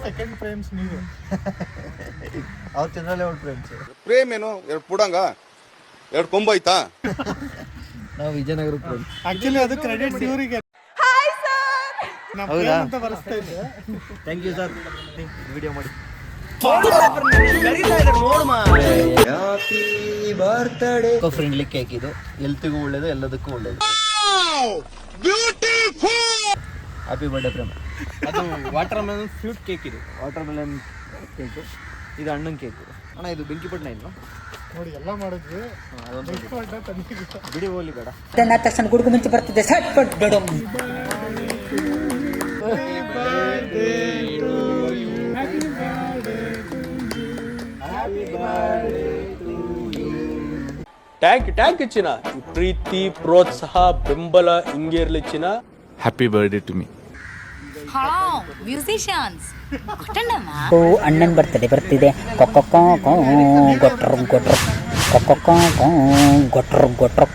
Second frames ನೀವು ಅವ್ರು ಚಂದ್ರಲ್ಲೇ out frames. Prem ಏನು 2 ಪುಡಂಗ 2 ಕೊಂಬೈತಾ. ನಾವು ವಿಜಯನಗರ ಫ್ರೇಮ್ಸ್. ಆಕ್ಚುಲಿ ಅದು ಕ್ರೆಡಿಟ್ಸ್ ಇವರಿಗೆ. ಹೌದಾ ಅಂತ ಬರೆಸ್ತಾ ಇದ್ದೆ. ಥ್ಯಾಂಕ್ ಯು ಸರ್ ವಿಡಿಯೋ ಮಾಡಿ. ಫ್ರೆಂಡ್ಲಿ ಕೇಕ್ ಇದು, ಹೆಲ್ತ್ಗೂ ಒಳ್ಳೇದು, ಎಲ್ಲದಕ್ಕೂ ಒಳ್ಳೇದು. ಹ್ಯಾಪಿ ಬರ್ಡೇ ಪ್ರೇಮ. ಅದು ವಾಟರ್ ಮೆಲನ್ ಫ್ರೂಟ್ ಕೇಕ್ ಇದು. ವಾಟರ್ ಮೆಲನ್ ಕೇಕು, ಇದು ಹಣ್ಣನ್ ಕೇಕು. ಅಣ್ಣ ಇದು ಬೆಂಕಿಪಟ್ಟಣ ಇಲ್ವಾ? ನೋಡಿ ಎಲ್ಲ ಮಾಡಿದ್ವಿ. ಬಿಡಿ ಹೋಗ್ಲಿ ಬೇಡ. ತಕ್ಷಣ ಗುಡುಗು ಮಿಂಚು ಬರ್ತಿದೆ. ಸಟ್ ಪಟ್ ಡಡಮ್. ಟ್ಯಾಂಕ್ ಚಿನ್ನ. ಪ್ರೀತಿ, ಪ್ರೋತ್ಸಾಹ, ಬೆಂಬಲ ಹಿಂಗೆ ಇರ್ಲಿ ಚಿನ್ನ. Happy birthday to me. Musicians ಓ ಅಣ್ಣನ್ ಬರ್ತಡೆ ಬರ್ತಿದೆ. ಕೊಕ್ಕೊ ಗೊಟ್ರು ಗೊಟ್ರು ಕೊಕ್ಕೊ ಗೊಟ್ರು ಗೊಟ್ರು.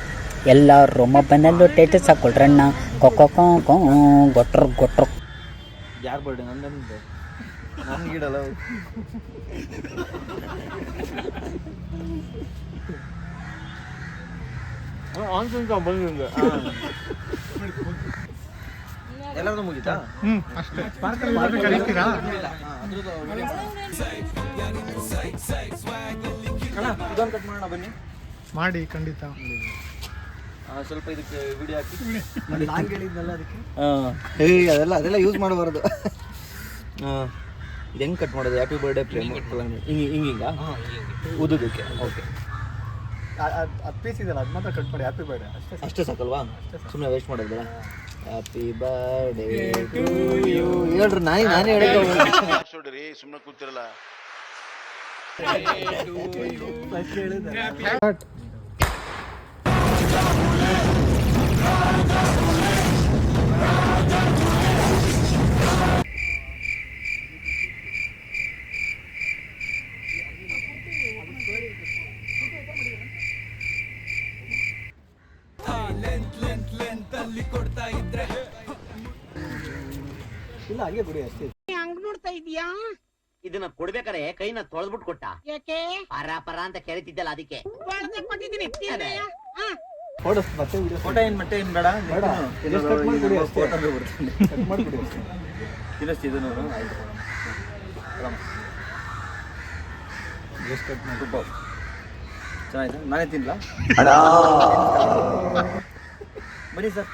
ಎಲ್ಲರೂ ಮೊಬೈಲಲ್ಲೂ ಟೇಟಸ್ ಹಾಕೊಳ್ರಣ್ಣ. ಕೊಕ್ಕೊ ಗೊಟ್ರು ಗೊಟ್ರು. ಯಾರು ಬರ್ಡೇ? ನಂದು ನನ್ಗಿಡಲ್ಲ. ಎಲ್ಲರದು ಮುಗಿತಾ? ಅಷ್ಟೇ. ಕರೀತೀರಾ? ಇದೊಂದು ಕಟ್ ಮಾಡೋಣ ಬನ್ನಿ. ಮಾಡಿ ಖಂಡಿತ. ಸ್ವಲ್ಪ ಇದಕ್ಕೆ ವಿಡಿಯೋ ಹಾಕಿ. ನಾನು ಹೇಳಿದ್ನಲ್ಲ ಅದಕ್ಕೆ. ಅದೆಲ್ಲ ಯೂಸ್ ಮಾಡಬಾರ್ದು. ಇದು ಹೆಂಗೆ ಕಟ್ ಮಾಡೋದು? ಹ್ಯಾಪಿ ಬರ್ಡೇ ಪ್ರೇಮ್ ಹಿಂಗ ಉದೋದಕ್ಕೆ. ಓಕೆ, ಅದು ಪೀಸ್ ಇದೆಯಲ್ಲ ಅದು ಮಾತ್ರ ಕಟ್ ಮಾಡಿ. ಹ್ಯಾಪಿ ಬರ್ಡೇ ಅಷ್ಟೇ ಸಾಕಲ್ವಾ? ಸುಮ್ಮನೆ ವೇಸ್ಟ್ ಮಾಡೋದು ಬೇಡ. ಹ್ಯಾಪಿ ಬರ್ಡೇ ಟು ಯು ಹೇಳ್ರಿ. ನಾನೇ ನೋಡ್ರಿ, ಸುಮ್ಮನೆ ಕೂತಿರಲ್ಲ. ಇಲ್ಲ, ಹಂಗೆ ಕೊಡಿ ಅಷ್ಟೇ. ಹಂಗ್ ನೋಡ್ತಾ ಇದೀಯಾ? ಇದನ್ನ ಕೊಡ್ಬೇಕಾರೆ ಕೈನ ತೊಳೆದ್ಬಿಟ್ಟು ಕೊಟ್ಟ. ಯಾಕೆ? ಪರ ಅಂತ ಕರಿತಿದ್ದಲ್ಲ ಅದಕ್ಕೆ. ಕೊಟ್ಟಿದ್ದೀನಿ. ಮತ್ತೆ ವಿಡಿಯೋ ಫೋಟೋ ಏನು ಮತ್ತೆ ಏನು ಬೇಡ. ಕಟ್ ಮಾಡಿಕೊಡಿ ಅಷ್ಟೇ. ಕಟ್ ಮಾಡಿಕೊಡಿ ಅಷ್ಟೇ. ತಿನ್ನಿಸ್ತಿ ಇದನ್ನು. ಆಯ್ತು, ಜಸ್ಟ್ ಕಟ್ ಮಾಡಿ. ಚೆನ್ನಾಯ್ತು. ನಾನೇ ತಿನ್ನಲ್ಲ. ಬನ್ನಿ ಸರ್.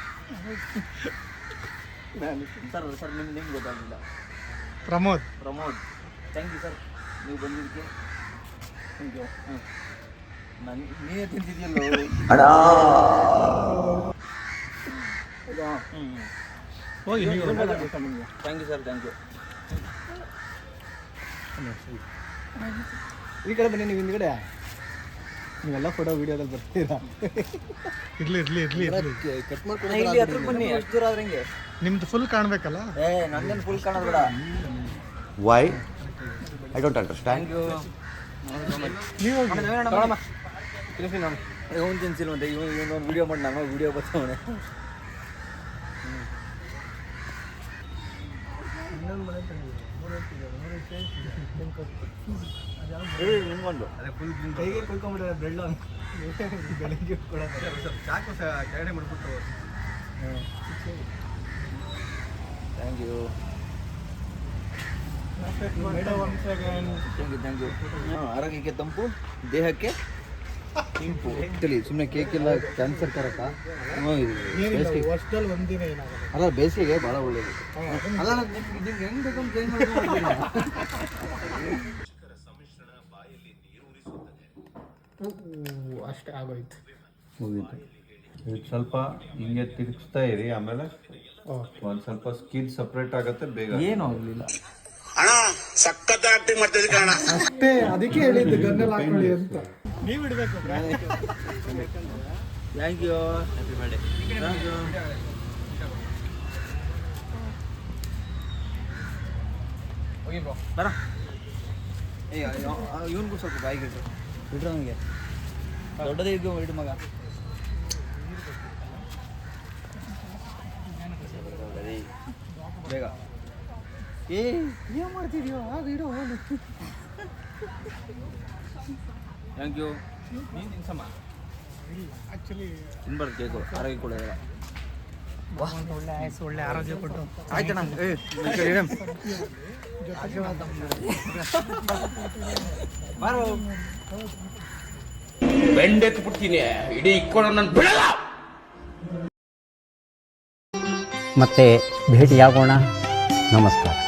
ಸರ್ ನಿಮ್ಗೆ ಗೊತ್ತಾಗಲಿಲ್ಲ. ಪ್ರಮೋದ್. ಥ್ಯಾಂಕ್ ಯು ಸರ್, ನೀವು ಬಂದಿದ್ದಕ್ಕೆ. Thank you. ನೀವೇ ತಿಂತಿದ್ಯಲ್ಲೋ. ಹೋಗಿ thank you sir, thank you. ಈ ಕಡೆ ಬನ್ನಿ. ನೀವು ಹಿಂದ್ಗಡೆ ನೀವೆಲ್ಲ ಫೋಟೋ ವಿಡಿಯೋದಲ್ಲಿ ಬರ್ತೀರಾ? ಇರ್ಲಿ. ಕಟ್ ಮಾಡ್ಕೊಂಡು ಬನ್ನಿ. ಎಷ್ಟು ದೂರ ಆದ್ರೆ ಹಿಂಗೆ ನಿಮ್ದು ಫುಲ್ ಕಾಣ್ಬೇಕಲ್ಲ. ನಂದೇನು ಫುಲ್ ಕಾಣೋದು ಬೇಡ. Why I don't understand. ನೀವು ತಿನ್ನಿಸಿ. ನಾನು ಇವನು ತಿನ್ಸಿಲ್ವಂತೆ. ಇವನೊಂದು ವಿಡಿಯೋ ಮಾಡಿ ನಾನು ವಿಡಿಯೋ ಬರ್ತಾವಣೆ. ನಿಮ್ಗೊಂದು ಕೈಗೆ ಕುಯ್ಕೊಂಡ್ಬಿಟ್ರೆ ಬ್ರೆಡ್ ಬೆಳಗ್ಗೆ ಚಾಕು ಕೆಳಗಡೆ ಮಾಡ್ಬಿಟ್ಟು. Thank you. Thank you. ಆರೋಗ್ಯಕ್ಕೆ ತಂಪು, ದೇಹಕ್ಕೆ ಇಂಪು. ಆ್ಯಕ್ಚುಲಿ ಸುಮ್ಮನೆ ಕೇಕ್ ಎಲ್ಲ ಕ್ಯಾನ್ಸರ್ ಕರಕ. ವರ್ಷದಲ್ಲಿ ಒಂದಿನ ಏನಾಗಲ್ಲ. ಅಲ್ಲ, ಬೇಸಿಗೆಗೆ ಭಾಳ ಒಳ್ಳೇದು. ಅಲ್ಲ, ನಿಮ್ಗೆ ಹೆಂಗೆ ಬೇಕಂತ ಚೇಂಜ್ ಮಾಡ್ಕೊಂಡು ಅಷ್ಟೇ ಆಗೋಯ್ತು. ಮುಗೀತು. ಇದು ಸ್ವಲ್ಪ ಹಿಂಗೆ ತಿರುಗಿಸ್ತಾ ಇರಿ. ಆಮೇಲೆ ಒಂದು ಸ್ವಲ್ಪ ಸ್ಕಿನ್ ಸಪ್ರೇಟ್ ಆಗುತ್ತೆ. ಬೇಗ ಏನೂ ಆಗಲಿಲ್ಲ. ಸಖತ್ ಆಕ್ಟಿಂಗ್ ಮಾಡ್ತಿದ್ದೆ ಕಾರಣ ಅಷ್ಟೇ. ಅದಕ್ಕೆ ಹೇಳಿದ್ದು ಗನ್ನೆಲ್ಲ ಹಾಕೊಳ್ಳಿ ಅಂತ. ನೀವು ಇಡಬೇಕು. Thank you. Happy birthday. Thank you. ಬರ. ಇವನಿಗೂ ಸ್ವಲ್ಪ ಬಾಯಿಗೆ ಬಿಡ್ರ. ನನಗೆ ದೊಡ್ಡದೇ ಇದ್ದು ಇಡು ಮಗ. ಬೇಗ ಏನ್ ಮಾಡ್ತಿದ್ಯೋ ಅದು ಇಡೋ ಹೋಗು. Thank you. ಆಕ್ಚುಲಿ ತಿನ್ಬಾರ್ದು ಕೇಕು, ಆರೋಗ್ಯ ಕೂಡ ಇಲ್ಲ. ಒಳ್ಳೆ ಆಯಸ್ಸು, ಒಳ್ಳೆ ಆರೋಗ್ಯ ಕೊಟ್ಟು ಆಯ್ತಣ್ಣ. ಬೆಂಡೆತ್ತು ಬಿಡ್ತೀನಿ, ಇಡೀ ಇಕ್ಕೊಂಡು ನನ್ನ ಬಿಡಲ್ಲ. ಮತ್ತೆ ಭೇಟಿಯಾಗೋಣ. ನಮಸ್ಕಾರ.